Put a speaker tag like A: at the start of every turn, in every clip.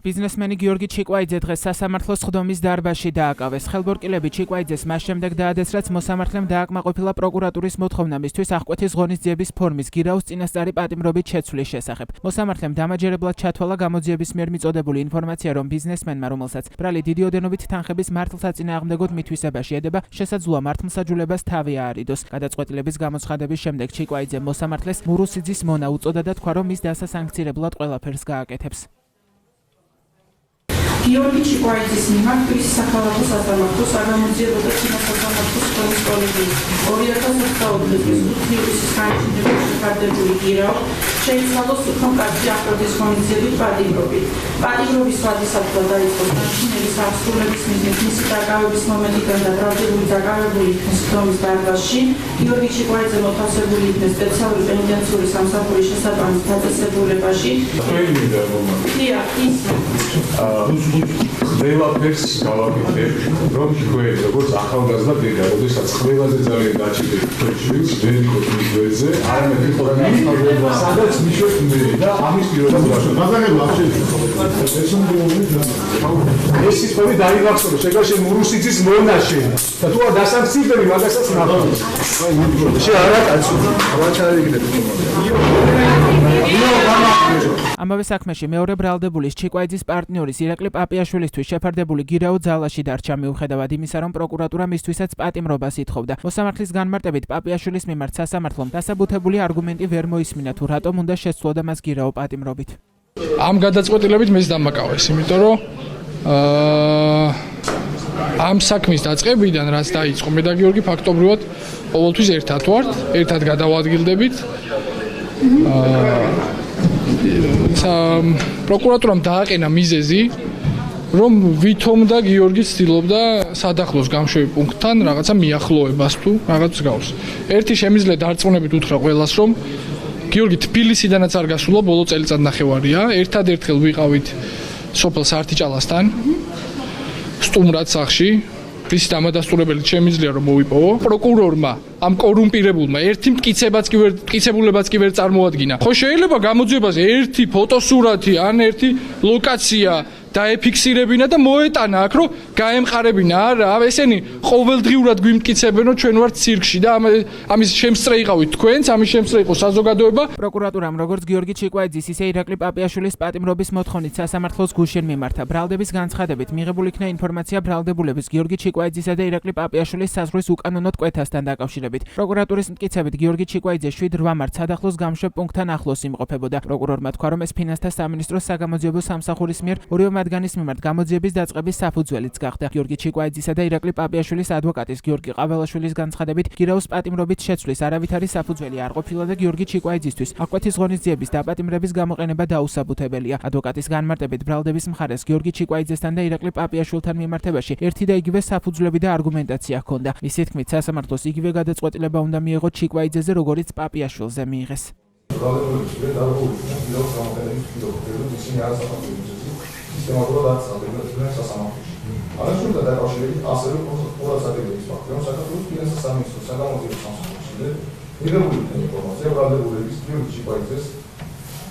A: Biznesmeni Georgi Chikwaidzė დღეს სასამართლოს ხდომის დარბაზში დააკავეს. ხელბორკილები Chikwaidzეს მას შემდეგ დაადეს, რაც მოსამართლემ დააკმაყოფილა პროკურატურის მოთხოვნა მისთვის აღკვეთის ღონისძიების ფორმის გირაოს წინასწარი პატიმრობით შეცვლის შესახებ. მოსამართლემ დამაჯერებლად ჩათვალა გამოძიების მიერ მიწოდებული ინფორმაცია, რომ ბიზნესმენმა, რომელსაც ბრალი დიდი ოდენობით თანხების მართლსაწინააღმდეგოდ მითვისებაში ედება, შესაძლოა მართლმსაჯულებას თავი აარიდოს. გადაწყვეტილების გამოცხადების შემდეგ Chikwaidzė მოსამართლეს მურუსიძის მონა უწოდა და თქვა, რომ მის დასასანქცირებლად ყველაფერს გააკეთებს.
B: Georgi Chikwaidzės მიმართ სახალხო სასამართლოს საგამოძიებო და წინასასამართლოს სხდომის კოლეგიის 2019 წლის ივლისის განხილვის შეფარდებული გირაო შეიცვალოს უკმკაცი აღკვეთის ღონისძიებით პატიმრობით. პატიმრობის ვადისათვის დაიწყო განხილვის აღსრულების მიზნით მისი დაკავების მომენტიდან და ბრალდებული დაკავებული იქნეს სხდომის დარბაზში. Georgi Chikwaidzė მოთავსებული იქნეს სპეციალური პენიტენციური სამსახურის შესაბამის დაწესებულებაში.
C: ყველაფერს გავაკეთებ, რომ თქვენ როგორც ახალგაზრდა დედა, როდესაც ყველაზე ძალიან გაჩნდეთ თქვენშიც, ვერ იყოთ მის გვერდზე, არამედ იყოთ ახალგაზრდა, სადაც მიშვეთ მე და ამის პირობას გაშუქებთ. მაგალითად, ეს ისტორია დაიღახსოვრე, შეგაშენ მურუსიძის მონაში და თუ არ დასამცირდები მაგასაც ნახავთ. შე არა კაცო, ავაჩარიგდები.
A: ამავე საქმეში მეორე ბრალდებულის Chikwaidzės პარტნიორის ირაკლი პაპიაშვილისთვის შეფარდებული გირაო ძალაში დარჩა, მიუხედავად იმისა, რომ პროკურატურა მისთვისაც პატიმრობას ითხოვდა. მოსამართლის განმარტებით პაპიაშვილის მიმართ სასამართლომ დასაბუთებული არგუმენტი ვერ მოისმინა, თუ რატომ უნდა შესცვლოდა მას გირაო პატიმრობით.
D: ამ გადაწყვეტილებით მეც დამაკავეს, იმიტომ რომ ამ საქმის დაწყებიდან რაც დაიწყო, მე და გიორგი ფაქტობრივად ყოველთვის ერთად ვართ, ერთად გადავადგილდებით. პროკურატურამ დააყენა მიზეზი, რომ ვითომ და გიორგი ცდილობდა სადახლოს გამშვები პუნქტთან რაღაცა მიახლოებას თუ რაღაც გავს. ერთი შემიძლია დარწმუნებით უთხრა ყველას, რომ გიორგი თბილისიდანაც არ გასულა, ბოლო წელიწადნახევარია. ერთადერთხელ ვიყავით სოფელ სართიჭალასთან, სტუმრად სახლში. ის დამადასტურებელი შემიძლია რომ მოვიპოვო. პროკურორმა ამ კორუმპირებულმა ერთი მტკიცებულებაც კი ვერ წარმოადგინა. ხო შეიძლება გამოძიებას ერთი ფოტოსურათი ან ერთი ლოკაცია დაეფიქსირებინა და მოეტანა აქ, რომ გაემყარებინა. არა, ესენი ყოველდღიურად გვიმტკიცებენ, რომ ჩვენ ვართ ცირკში და ამის შემსწრე იყავით თქვენც, ამის შემსწრე იყო საზოგადოება.
A: პროკურატურამ როგორც გიორგი Chikwaidzės, ისე ირაკლი პაპიაშვილის პატიმრობის მოთხოვნით სასამართლოს გუშინ მიმართა. ბრალდების განცხადებით მიღებული იქნა ინფორმაცია ბრალდებულების გიორგი Chikwaidzėსა და ირაკლი პაპიაშვილის საზღვრის უკანონოდ კვეთასთან დაკავშირებით. პროკურატურის მტკიცებით გიორგი Chikwaidzė 7-8 მარტს სადახლოს გამშვებ პუნქტთან ახლოს იმყოფებოდა. პროკურორმა თქვა, რომ ეს ფინანსთა სამინისტროს საგამოძიებო სამსახურის მიერ ორივე მათგანის მიმართ გამოძიების დაწყების საფუძველიც გახდა. გიორგი Chikwaidzėსა და ირაკლი პაპიაშვილის ადვოკატის გიორგი ყაველაშვილის განცხადებით გირაოს პატიმრობით შეცვლის არავითარი საფუძველი არ ყოფილა და გიორგი Chikwaidzėsთვის აღკვეთის ღონისძიების დაპატიმრების გამოყენება დაუსაბუთებელია. ადვოკატის განმარტებით ბრალდების მხარეს გიორგი Chikwaidzėsთან და ირაკლი პაპიაშვილთან მიმართებაში ერთი და იგივე საფუძვლები და არგუმენტაცია ჰქონდა. მისი თქმით, სასამართლოს იგივე გადაწყვეტილება უნდა მიეღო Chikwaidzėზე, როგორიც პაპიაშვილზე მიიღეს.
E: სისტემატურად აღწევდნენ სასამართლოში. აღნიშნულთა დაკავშირებით ასევე ყურადღების ფაქტი, რომ საქართველოს ფინანსთა სამინისტროს საგამოძიებო სამსახურში მიღებული ინფორმაცია ბრალდებულების გიორგი Chikwaidzės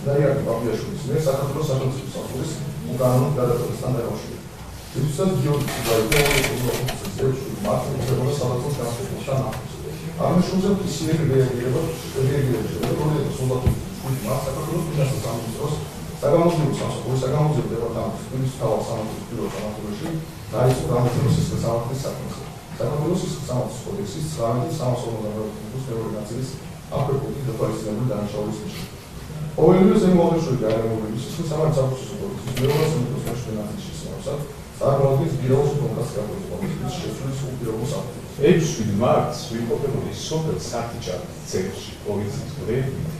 E: და ირაკლი პაპიაშვილის მიერ საქართველოს სახელმწიფო სამსახურის უკანონო გადაწყვეტასთან დაკავშირებით. როდესაც გიორგი Chikwaidzė მართლმსაჯულებას საქართველოს განსაკუთრებულთან ახლოს. აღნიშნულზე ისინი რეაგირება საქართველოს ფინანსთა სამინისტროს საგამოძიებო სამსახურის საგამოძიებო დეპარტამენტის თბილისის მთავარ სამართლის ბიუროს სამართლებაში დაიწყო გამოძიების სისხლის სამართლის საქმეზე. საქართველოს სისხლის სამართლის კოდექსის 1958 მეორე ნაწილის აფერპუნქტის დაფარისებული დანაშაულის ნიშნით. ყოველივე ზემოაღნიშნული გარემოებების სისხლის სამართლის საფუძველზე კოდექსის მეორე სამართლის ნაწილის შესაბამისად წარმოადგენს გირაოს კონკრეტ გამოძიების შესრულის უპირობო საფუძველს.
C: 6 მარტს ვიმყოფებოდი სოფელ სართიჭალის ცენტრში პოლიციის ბრიგადით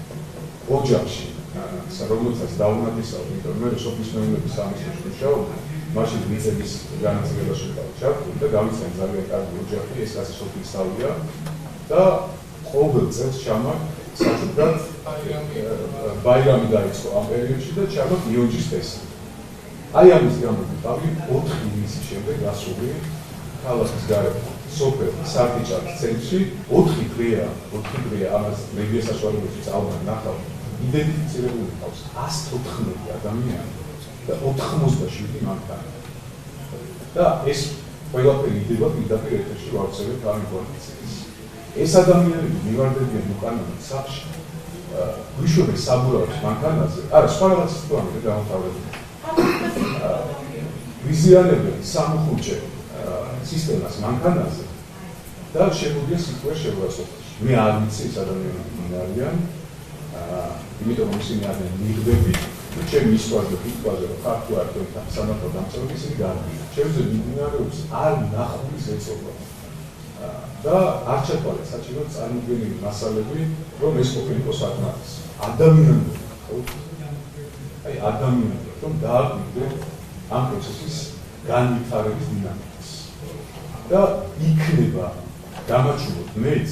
C: ოჯახში. რომელსაც დაუნათესავდი, რომ მე სოფლის მეურნეობის სამინისტროში ვშავდი, მაშინ მიწების განაწილებაში დავჭავდი და გამიცემ ძალიან კარგი ოჯახი, ეს ასე სოფლის თავია და ყოველ წელს ჩამაგ საჭიროდ ბაირამი დაიწყო ამ პერიოდში და ჩამაგ იონჯის ფესტი. აი ამის გამო დავი 4 ივლისის შემდეგ გასული ქალაქის გარეთ სოფელ სართიჭალის ცენტრში 4 დღეა ამას მედია საშუალებებით ალბათ ნახავ იდენტიფიცირებული ყავს 114 ადამიანი და 87 მანქანა. და ეს ყველაფერი იდება პირდაპირ ეთერში ვავრცელებ ამ ინფორმაციას. ეს ადამიანები მივარდებიან უკანონო სახლში, გვიშვებენ საბურავის მანქანაზე, არა სხვა რაღაცას თუ ამერე გამომთავრებული. ვიზიანებენ სამხუჭე სისტემას მანქანაზე და შეგვიძლია სიტყვა შეგვასწავლოს. მე არ ვიცი ეს ადამიანები არიან, იმიტომ რომ ისინი არიან მიღბები, ჩემი ისტორია ფიქრობაზე რომ ხარ თუ არ თქვენთან სამართალ დამწერლობ ისინი გარბიან. ჩემზე მიმდინარეობს არ ნახული ზეწოლა. და არ ჩათვალეთ საჭირო წარმოდგენილი მასალები, რომ ეს ყოფილიყო საკმარის. ადამიანები, ხო? აი ადამიანები, რომ დააკვირდეთ ამ პროცესის განვითარების დინამიკას. და იქნება გამაჩვენოთ მეც,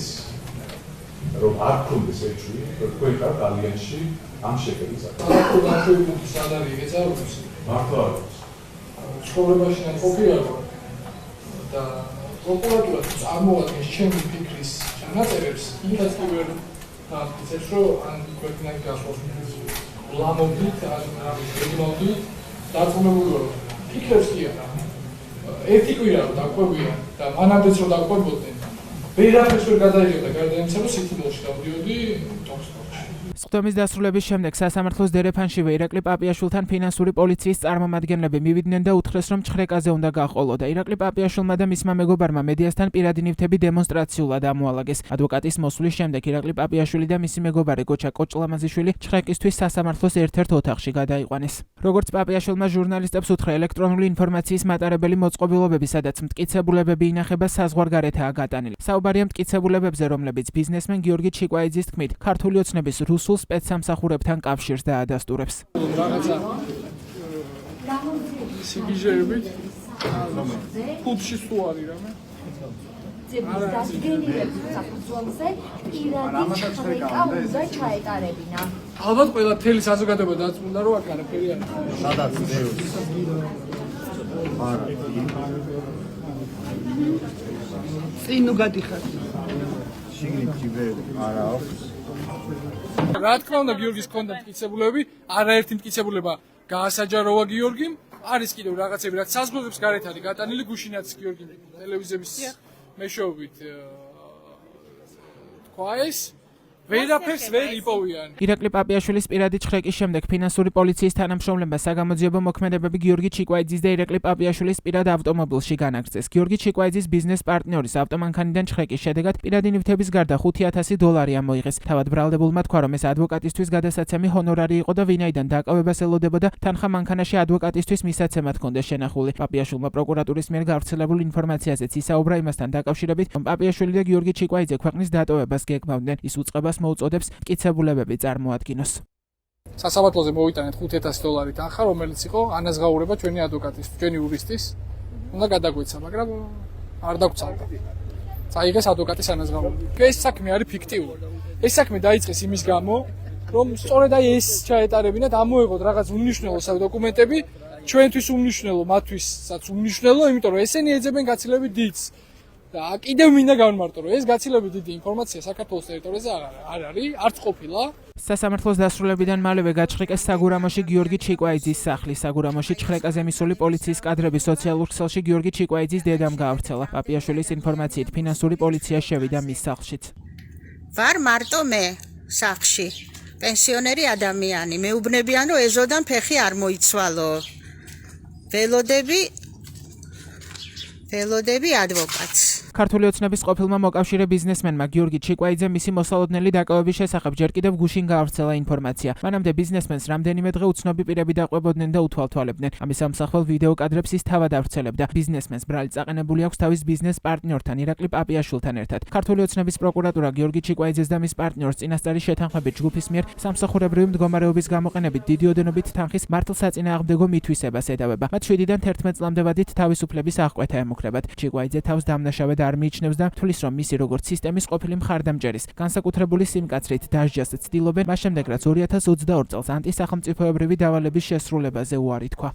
C: რომ არ გქონდეს ეჭვი, რომ თქვენ ხართ ალიანსში ამ შეკეთის საკითხი.
D: განშუებული სტანდარტი ეგეცაროს.
C: მართლა არ არის.
D: ცხოვრებაში ყოფილი არ ვარ და პროკურატურა წარმოადგენს ჩემი ფიქრის ჩანაწერებს, იმას კი ვერ დააწყებს, რომ ან ქვეყნად გასვლა ლამოდით, ან რეგიმოდით დარწმუნებული ვარ. ფიქრებს კი არა. ერთი კვირა რომ დაკვებია და მანამდეც რომ დაკვებოდნენ, ვერაფერს ვერ გადაიღებდა გარდა იმისა, რომ სითბოლში დავდიოდი ტოქსკოში.
A: სხდომის დასრულების შემდეგ სასამართლოს დერეფანშივე ირაკლი პაპიაშვილთან ფინანსური პოლიციის წარმომადგენლები მივიდნენ და უთხრეს, რომ ჩხრეკაზე უნდა გაყოლოდა. ირაკლი პაპიაშვილმა და მისმა მეგობარმა მედიასთან პირადი ნივთები დემონსტრაციულად ამოალაგეს. ადვოკატის მოსვლის შემდეგ ირაკლი პაპიაშვილი და მისი მეგობარი გოჩა კოჭლამაზიშვილი ჩხრეკისთვის სასამართლოს ერთ-ერთ ოთახში გადაიყვანეს. როგორც პაპიაშვილმა ჟურნალისტებს უთხრა, ელექტრონული ინფორმაციის მატარებელი მოწყობილობები, სადაც მტკიცებულებები ინახება, საზღვარგარეთაა გატანილი. საუბარია მტკიცებულებებზე, რომლებიც ბიზნესმენ გიორგი ჩიკვაიძის თქმით, ქართული ოცნების რუსულ სპეცსამსახურებთან კავშირს დაადასტურებს.
D: რაღაცა სიგიჟერებით ფუთში თუ არის რამე? ალბათ ყველა თელი საზოგადოება დაწუნდა რომ აქ არაფერი არ არის.
F: სადაც დევს. არა.
G: წინუ გადიხარ.
F: შიგნით ჯიბერი არა აქვს.
D: რა თქმა უნდა გიორგის კონდა მტკიცებულებები, არაერთი მტკიცებულება გაასაჯაროვა გიორგიმ, არის კიდევ რაღაცები, რაც საზღვრების გარეთ არის გატანილი, გუშინაც გიორგი ტელევიზიის მეშვეობით თქვა ეს ვერაფერს ვერ იპოვიან.
A: ირაკლი პაპიაშვილის პირადი ჩხრეკის შემდეგ ფინანსური პოლიციის თანამშრომლებმა საგამოძიებო მოქმედებები გიორგი ჩიკვაიძის და ირაკლი პაპიაშვილის პირად ავტომობილში განაგრძეს. გიორგი ჩიკვაიძის ბიზნეს პარტნიორის ავტომანქანიდან ჩხრეკის შედეგად პირადი ნივთების გარდა $5,000 ამოიღეს. თავად ბრალდებულმა თქვა, რომ ეს ადვოკატისთვის გადასაცემი ჰონორარი იყო და ვინაიდან დაკავებას ელოდებოდა, თანხა მანქანაში ადვოკატისთვის მისაცემად ჰქონდა შენახული. პაპიაშვილმა პროკურატურის მიერ გავრცელებულ ინფორმაციაზეც ისაუბრა იმასთან დაკავშირებით, რომ პაპიაშვილი და გიორგი ჩიკვაიძე ქვეყნის დატოვებას გეგმავდნენ. ის უწყებას მოუწოდებს მტკიცებულებები წარმოადგინოს.
D: სასამართლოზე მოვიტანეთ $5,000 თანხა, რომელიც იყო ანაზღაურება ჩვენი ადვოკატის, ჩვენი იურისტის. უნდა გადაგვეცა, მაგრამ არ დაგვრცალდა. წაიღეს ადვოკატის ანაზღაურება. ეს საქმე არის ფიქტიური. ეს საქმე დაიწყეს იმის გამო, რომ სწორედ აი ეს ჩაეტარებინათ, ამოიღოთ რაღაც უმნიშვნელო დოკუმენტები, ჩვენთვის უმნიშვნელო, მათთვისაც უმნიშვნელო, იმიტომ რომ ესენი ეძებენ გაცილებით დიდს. და კიდევ მინდა გავმარტო, რომ ეს გაცილებით დიდი ინფორმაცია საქართველოს ტერიტორიაზე არ არის, არც ყოფილა.
A: სასამართლოს დასრულებიდან მალევე გაჩხრეკეს საგურამოში გიორგი ჩიკვაიძის სახლი. საგურამოში ჩხრეკაზე მისული პოლიციის კადრები სოციალურ ქსელში გიორგი ჩიკვაიძის დედამ გაავრცელა. პაპიაშვილის ინფორმაციით ფინანსური პოლიცია შევიდა მის სახლშიც.
H: ვარ მარტო მე სახლში. პენსიონერი ადამიანი, მეუბნებიან, რომ ეზოდან ფეხი არ მოიცვალო. ველოდები ადვოკატს.
A: ქართული ოცნების ყოფილმა მოკავშირე ბიზნესმენმა გიორგი ჩიკვაიძე მისი მოსალოდნელი დაკავების შესახებ ჯერ კიდევ გუშინ გაავრცელა ინფორმაცია. მანამდე ბიზნესმენს რამდენიმე დღე უცნობი პირები დაყვებოდნენ და უთვალთვალებდნენ. ამის ამსახველ ვიდეო კადრებს ის თავად ავრცელებდა. ბიზნესმენს ბრალი წაყენებული აქვს თავის ბიზნეს პარტნიორთან ირაკლი პაპიაშვილთან ერთად. ქართული ოცნების პროკურატურა გიორგი ჩიკვაიძეს და მის პარტნიორს წინასწარი შეთანხმებით ჯგუფის მიერ სამსახურებრივი მდგომარეობის გამოყენებით დიდი ოდენობით თანხის მართლსაწინააღმდეგო მითვისებას ედავება. მათ 7-დან 11 წლამდე ვადით თავისუფლების აღკვეთა ემუქრებათ. ჩიკვაიძე თავს დამნაშავედ არ მიიჩნევს და თვლის, რომ მისი როგორც სისტემის ყოფილი მხარდამჭერის განსაკუთრებული სიმკაცრით დასჯას ცდილობენ, მას შემდეგ რაც 2022 წელს ანტისახელმწიფოებრივი დავალების შესრულებაზე უარი თქვა.